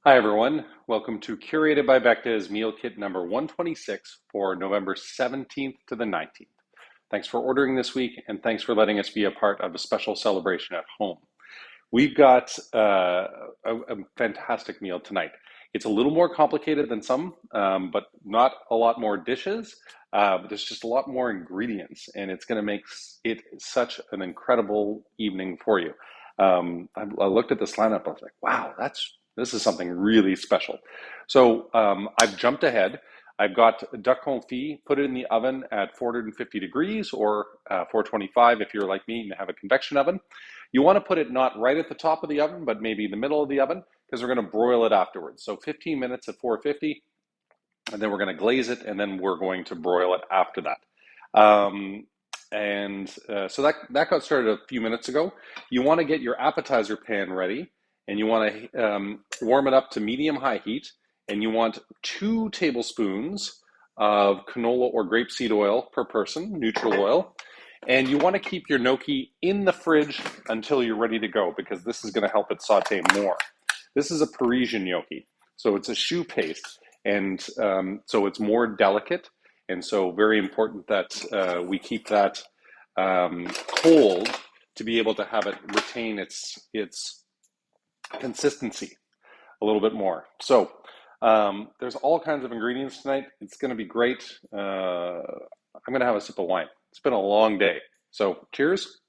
Hi, everyone. Welcome to Curated by Becta's Meal Kit number 126 for November 17th to the 19th. Thanks for ordering this week, and thanks for letting us be a part of a special celebration at home. We've got a fantastic meal tonight. It's a little more complicated than some, but not a lot more dishes. But there's just a lot more ingredients, and it's going to make it such an incredible evening for you. I looked at this lineup. I was like, "Wow, this is something really special." So I've jumped ahead. I've got duck confit. Put it in the oven at 450 degrees or 425 if you're like me and have a convection oven. You want to put it not right at the top of the oven, but maybe the middle of the oven because we're going to broil it afterwards. So 15 minutes at 450, and then we're going to glaze it, and then we're going to broil it after that. So that got started a few minutes ago. You want to get your appetizer pan ready, and you want to warm it up to medium-high heat, and you want 2 tablespoons of canola or grapeseed oil per person, neutral oil. And you want to keep your gnocchi in the fridge until you're ready to go because this is going to help it saute more. This is a Parisian gnocchi, so it's a choux paste, and so it's more delicate, and so very important that we keep that cold to be able to have it retain its consistency a little bit more. So there's all kinds of ingredients tonight. It's going to be great. I'm going to have a sip of wine. It's been a long day. So cheers.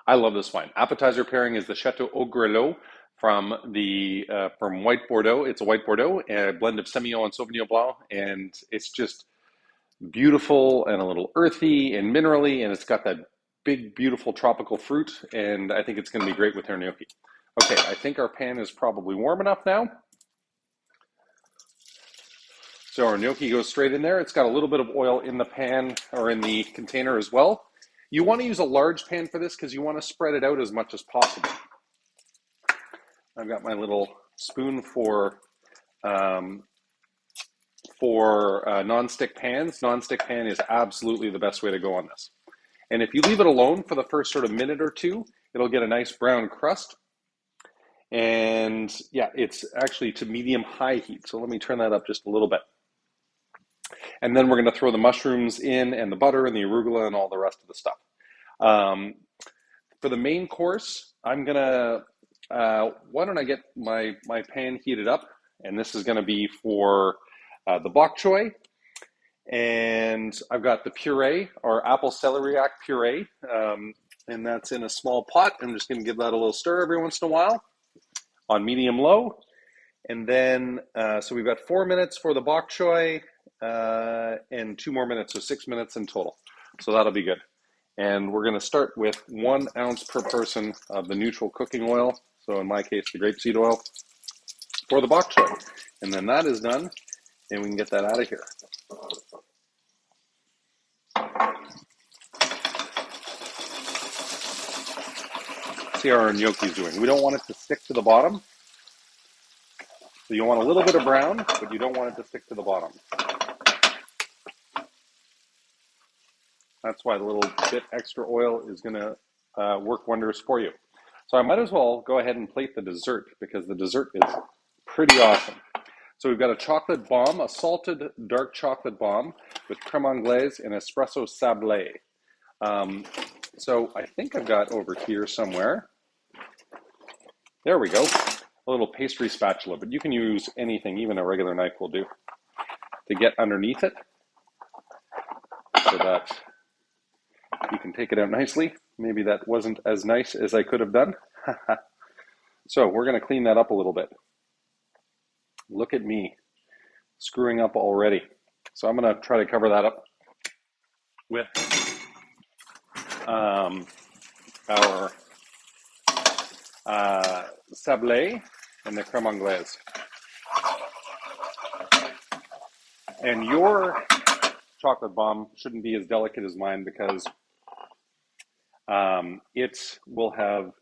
I love this wine. Appetizer pairing is the Chateau Au Grelot from White Bordeaux. It's a White Bordeaux, a blend of Semillon and Sauvignon Blanc, and it's just beautiful and a little earthy and minerally, and it's got that big, beautiful tropical fruit, and I think it's going to be great with our gnocchi. Okay, I think our pan is probably warm enough now. So our gnocchi goes straight in there. It's got a little bit of oil in the pan or in the container as well. You want to use a large pan for this because you want to spread it out as much as possible. I've got my little spoon for non-stick pans. Non-stick pan is absolutely the best way to go on this. And if you leave it alone for the first sort of minute or two, it'll get a nice brown crust. And yeah, it's actually to medium-high heat. So let me turn that up just a little bit. And then we're going to throw the mushrooms in and the butter and the arugula and all the rest of the stuff. For the main course, I'm going to, why don't I get my pan heated up? And this is going to be for the bok choy. And I've got the puree, or apple celeriac puree, and that's in a small pot. I'm just going to give that a little stir every once in a while on medium-low. And then, so we've got 4 minutes for the bok choy and 2 more minutes, so 6 minutes in total. So that'll be good. And we're going to start with 1 ounce per person of the neutral cooking oil. So in my case, the grapeseed oil for the bok choy. And then that is done, and we can get that out of here. See how our gnocchi is doing. We don't want it to stick to the bottom. So you want a little bit of brown, but you don't want it to stick to the bottom. That's why the little bit extra oil is going to work wonders for you. So I might as well go ahead and plate the dessert because the dessert is pretty awesome. So we've got a chocolate bomb, a salted dark chocolate bomb with creme anglaise and espresso sablé. So I think I've got over here somewhere. There we go. A little pastry spatula, but you can use anything, even a regular knife will do, to get underneath it so that you can take it out nicely. Maybe that wasn't as nice as I could have done. So we're going to clean that up a little bit. Look at me screwing up already. So I'm going to try to cover that up with our sablé and the creme anglaise. And your chocolate bomb shouldn't be as delicate as mine because it will have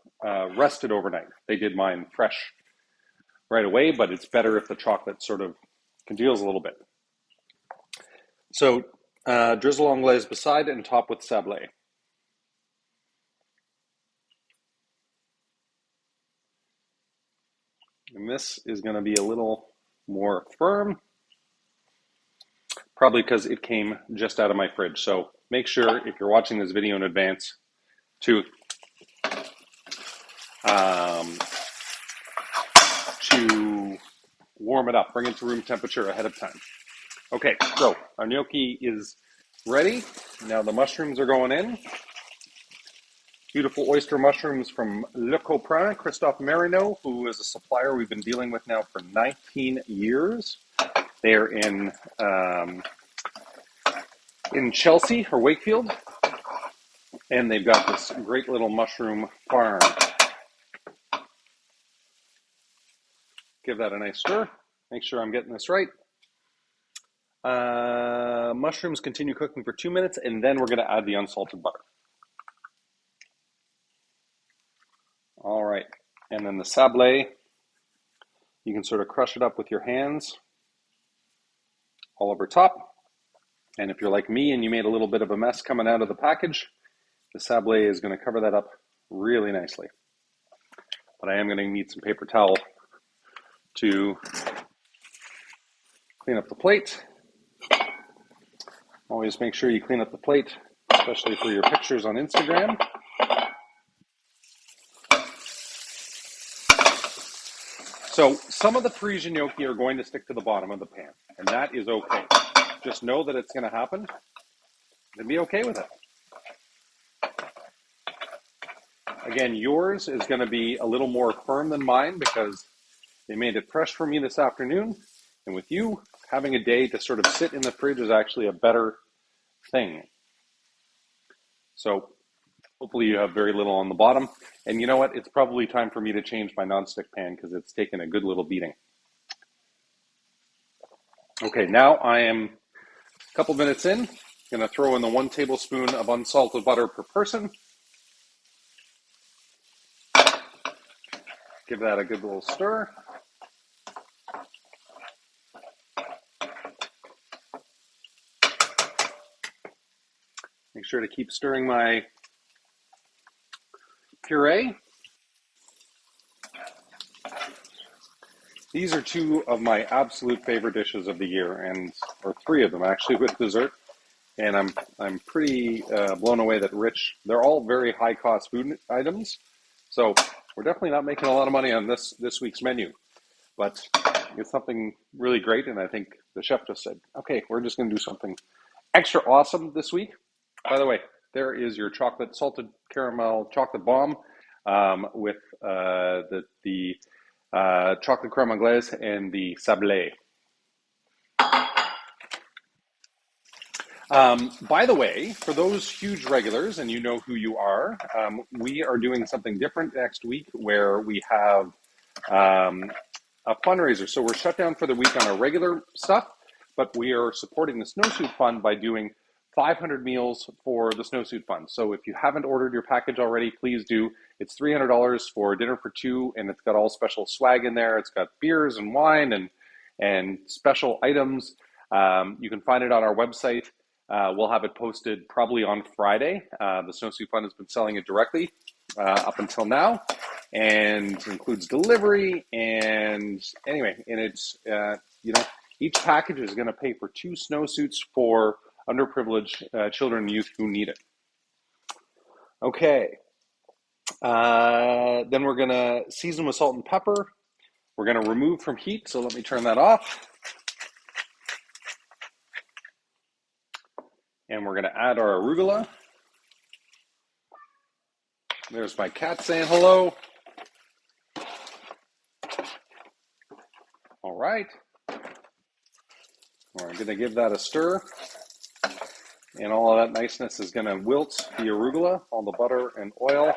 rested overnight. They did mine fresh right away, but it's better if the chocolate sort of congeals a little bit. So drizzle anglaise beside and top with sablé. And this is going to be a little more firm, probably because it came just out of my fridge. So make sure if you're watching this video in advance to warm it up, bring it to room temperature ahead of time. Okay, so our gnocchi is ready. Now the mushrooms are going in. Beautiful oyster mushrooms from Le Copain, Christophe Marino, who is a supplier we've been dealing with now for 19 years. They're in Chelsea or Wakefield, and they've got this great little mushroom farm. Give that a nice stir. Make sure I'm getting this right. Mushrooms continue cooking for 2 minutes, and then we're going to add the unsalted butter. All right, and then the sablé, you can sort of crush it up with your hands all over top. And if you're like me and you made a little bit of a mess coming out of the package, the sablé is going to cover that up really nicely. But I am going to need some paper towel to clean up the plate. Always make sure you clean up the plate, especially for your pictures on Instagram. So some of the Parisian gnocchi are going to stick to the bottom of the pan, and that is okay. Just know that it's going to happen and be okay with it. Again, yours is going to be a little more firm than mine because they made it fresh for me this afternoon. And with you, having a day to sort of sit in the fridge is actually a better thing. So hopefully you have very little on the bottom. And you know what? It's probably time for me to change my nonstick pan because it's taken a good little beating. Okay, now I am a couple minutes in. Going to throw in the 1 tablespoon of unsalted butter per person. Give that a good little stir. Make sure to keep stirring my puree. These are 2 of my absolute favorite dishes of the year, or 3 of them actually with dessert. And I'm pretty blown away that they're all very high cost food items. So we're definitely not making a lot of money on this week's menu, but it's something really great. And I think the chef just said, okay, we're just going to do something extra awesome this week. By the way, there is your salted caramel chocolate bomb with the chocolate crème anglaise and the sablé. By the way, for those huge regulars, and you know who you are, we are doing something different next week where we have a fundraiser. So we're shut down for the week on our regular stuff, but we are supporting the Snowsuit Fund by doing 500 meals for the Snowsuit Fund. So if you haven't ordered your package already, please do. It's $300 for dinner for 2, and it's got all special swag in there. It's got beers and wine and special items. You can find it on our website. We'll have it posted probably on Friday. The Snowsuit Fund has been selling it directly up until now, and includes delivery. And anyway, and it's each package is going to pay for 2 snowsuits for underprivileged children and youth who need it. Okay, then we're going to season with salt and pepper. We're going to remove from heat, so let me turn that off. And we're going to add our arugula. There's my cat saying hello. All right. We're going to give that a stir. And all of that niceness is going to wilt the arugula, all the butter and oil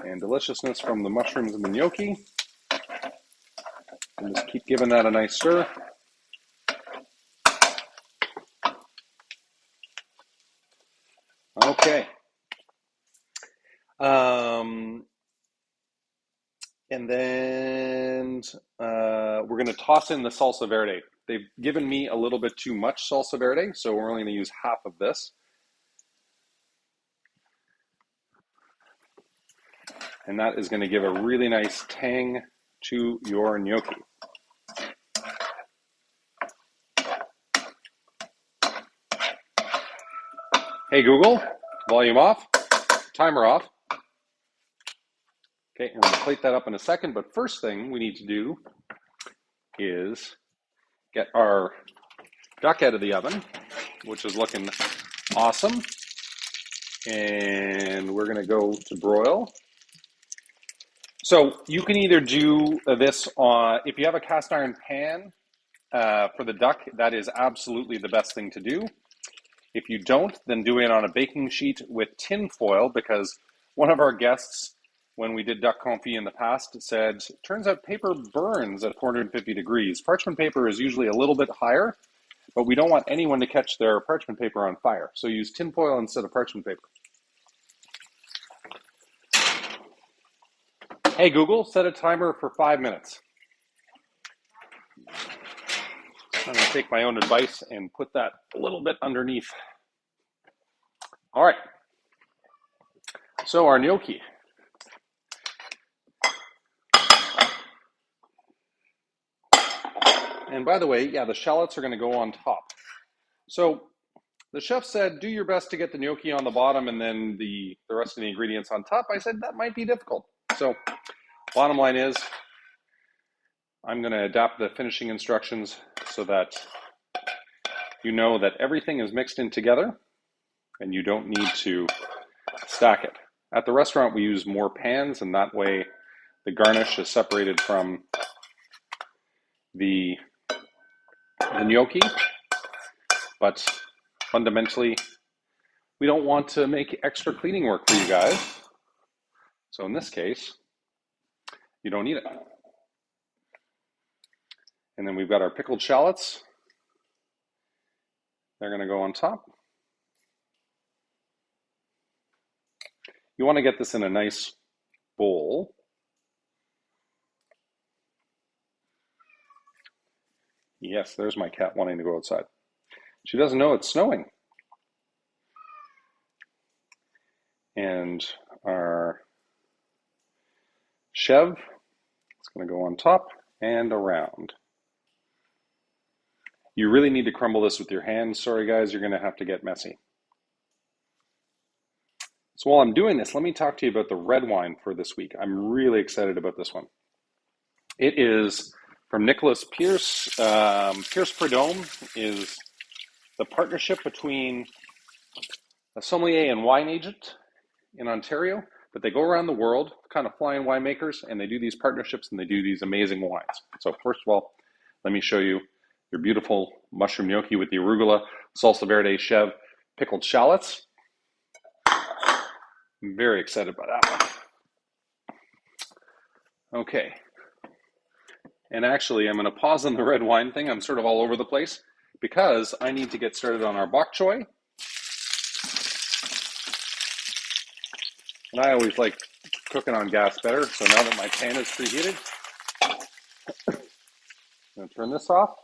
and deliciousness from the mushrooms and the gnocchi. And just keep giving that a nice stir. Okay. And then we're going to toss in the salsa verde. They've given me a little bit too much salsa verde, so we're only going to use half of this. And that is going to give a really nice tang to your gnocchi. Hey Google, volume off, timer off. Okay, and we're gonna plate that up in a second, but first thing we need to do is get our duck out of the oven, which is looking awesome. And we're gonna go to broil. So you can either do this on, if you have a cast iron pan for the duck, that is absolutely the best thing to do. If you don't, then do it on a baking sheet with tin foil, because one of our guests, when we did duck confit in the past, said, turns out paper burns at 450 degrees. Parchment paper is usually a little bit higher, but we don't want anyone to catch their parchment paper on fire. So use tin foil instead of parchment paper. Hey Google, set a timer for 5 minutes. I'm going to take my own advice and put that a little bit underneath. All right. So our gnocchi. And by the way, yeah, the shallots are going to go on top. So the chef said, do your best to get the gnocchi on the bottom and then the rest of the ingredients on top. I said, that might be difficult. So bottom line is, I'm going to adapt the finishing instructions so that you know that everything is mixed in together and you don't need to stack it. At the restaurant, we use more pans, and that way the garnish is separated from the gnocchi. But fundamentally, we don't want to make extra cleaning work for you guys. So in this case, you don't need it. And then we've got our pickled shallots. They're going to go on top. You want to get this in a nice bowl. Yes, there's my cat wanting to go outside. She doesn't know it's snowing. And our chev, it's going to go on top and around. You really need to crumble this with your hands. Sorry guys, you're going to have to get messy. So while I'm doing this, let me talk to you about the red wine for this week. I'm really excited about this one. It is from Nicholas Pierce. Pierce Prudhomme is the partnership between a sommelier and wine agent in Ontario, but they go around the world, kind of flying winemakers, and they do these partnerships and they do these amazing wines. So first of all, let me show you your beautiful mushroom gnocchi with the arugula, salsa verde, chev, pickled shallots. I'm very excited about that one. Okay. And actually, I'm going to pause on the red wine thing. I'm sort of all over the place because I need to get started on our bok choy. And I always like cooking on gas better. So now that my pan is preheated, I'm going to turn this off.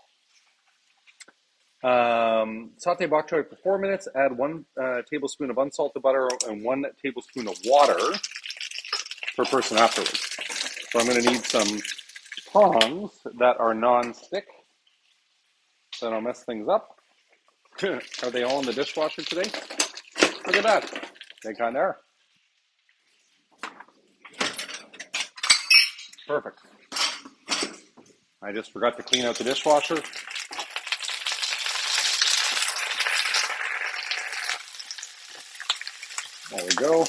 Saute bok choy for 4 minutes. Add 1 tablespoon of unsalted butter and 1 tablespoon of water per person afterwards. So I'm going to need some tongs that are non-stick so I don't mess things up. Are they all in the dishwasher today? Look at that. They kind of are. Perfect. I just forgot to clean out the dishwasher. There we go.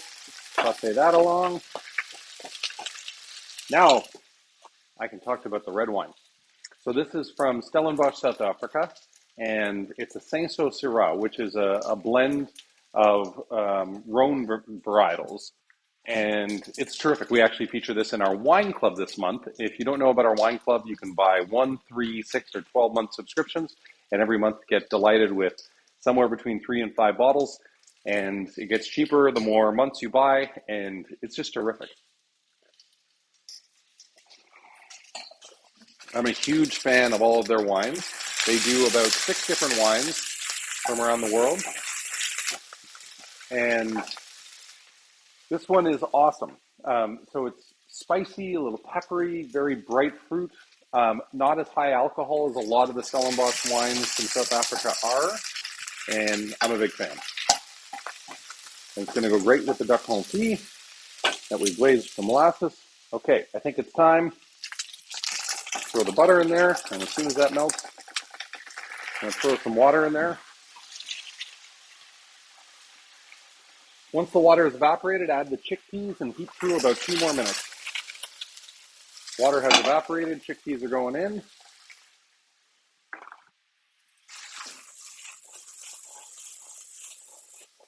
Saute that along. Now, I can talk about the red wine. So this is from Stellenbosch, South Africa, and it's a Saint-So Syrah, which is a blend of Rhone varietals. And it's terrific. We actually feature this in our wine club this month. If you don't know about our wine club, you can buy 1, 3, 6, or 12-month subscriptions, and every month get delighted with somewhere between 3 and 5 bottles. And it gets cheaper the more months you buy, and it's just terrific. I'm a huge fan of all of their wines. They do about 6 different wines from around the world. And this one is awesome. So it's spicy, a little peppery, very bright fruit. Not as high alcohol as a lot of the Stellenbosch wines from South Africa are, and I'm a big fan. And it's going to go great with the duck confit that we glazed with the molasses. Okay, I think it's time. Throw the butter in there, and as soon as that melts, I'm going to throw some water in there. Once the water is evaporated, add the chickpeas and heat through about 2 more minutes. Water has evaporated, chickpeas are going in.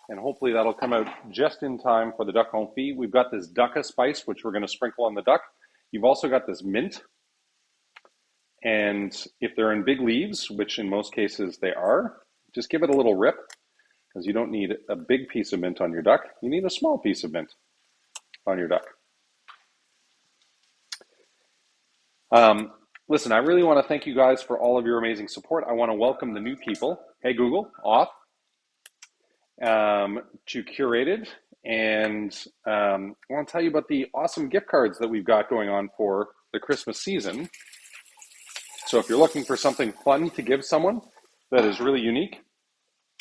And hopefully that'll come out just in time for the duck confit. We've got this dukkha spice, which we're going to sprinkle on the duck. You've also got this mint. And if they're in big leaves, which in most cases they are, just give it a little rip, because you don't need a big piece of mint on your duck. You need a small piece of mint on your duck. Listen, I really want to thank you guys for all of your amazing support. I want to welcome the new people. Hey, Google, off. To Curated. And I want to tell you about the awesome gift cards that we've got going on for the Christmas season. So if you're looking for something fun to give someone that is really unique,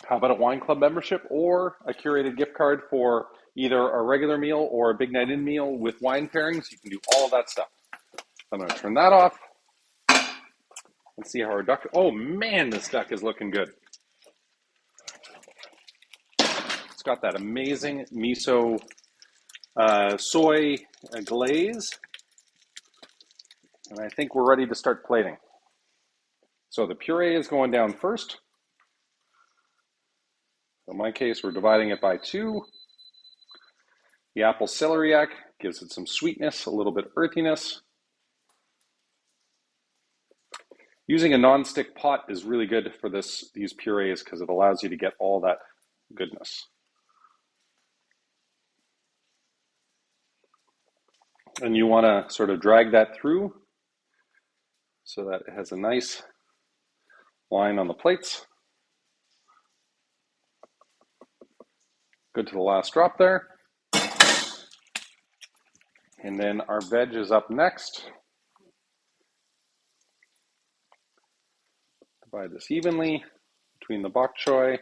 how about a wine club membership or a curated gift card for either a regular meal or a big night in meal with wine pairings? You can do all of that stuff. I'm going to turn that off and see how our duck, oh man, this duck is looking good. It's got that amazing miso soy glaze. And I think we're ready to start plating. So the puree is going down first. In my case, we're dividing it by 2. The apple celeriac gives it some sweetness, a little bit of earthiness. Using a non-stick pot is really good for these purees because it allows you to get all that goodness. And you want to sort of drag that through so that it has a nice line on the plates. Good to the last drop there. And then our veg is up next. Divide this evenly between the bok choy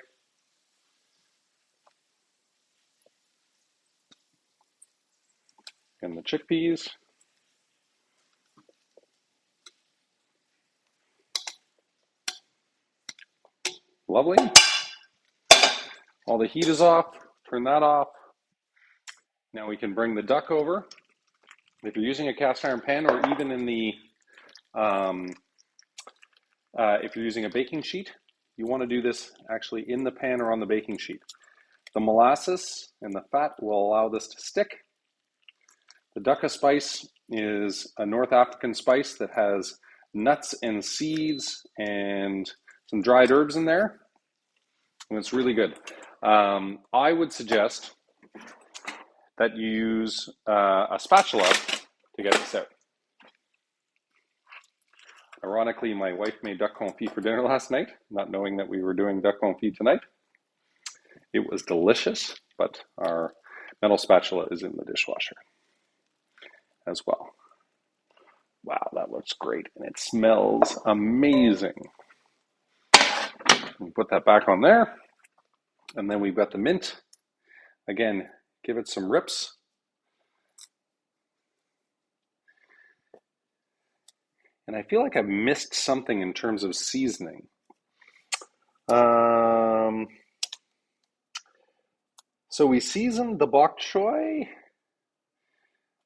and the chickpeas. Lovely. All the heat is off. Turn that off. Now we can bring the duck over. If you're using a cast iron pan, or even in the, if you're using a baking sheet, you want to do this actually in the pan or on the baking sheet. The molasses and the fat will allow this to stick. The dukkha spice is a North African spice that has nuts and seeds and some dried herbs in there, and it's really good. I would suggest that you use a spatula to get this out. Ironically, my wife made duck confit for dinner last night, not knowing that we were doing duck confit tonight. It was delicious, but our metal spatula is in the dishwasher as well. Wow, that looks great, and it smells amazing. We put that back on there, and then we've got the mint. Again, give it some rips. And I feel like I've missed something in terms of seasoning. So we seasoned the bok choy.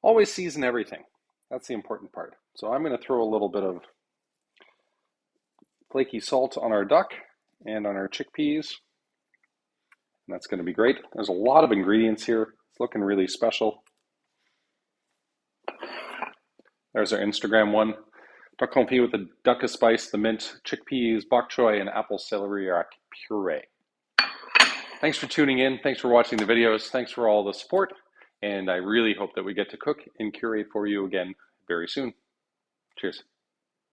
Always season everything. That's the important part. So I'm going to throw a little bit of flaky salt on our duck and on our chickpeas. And that's going to be great. There's a lot of ingredients here. It's looking really special. There's our Instagram one. Duck confit with the dukkha spice, the mint, chickpeas, bok choy, and apple celeriac puree. Thanks for tuning in. Thanks for watching the videos. Thanks for all the support. And I really hope that we get to cook and curate for you again very soon. Cheers.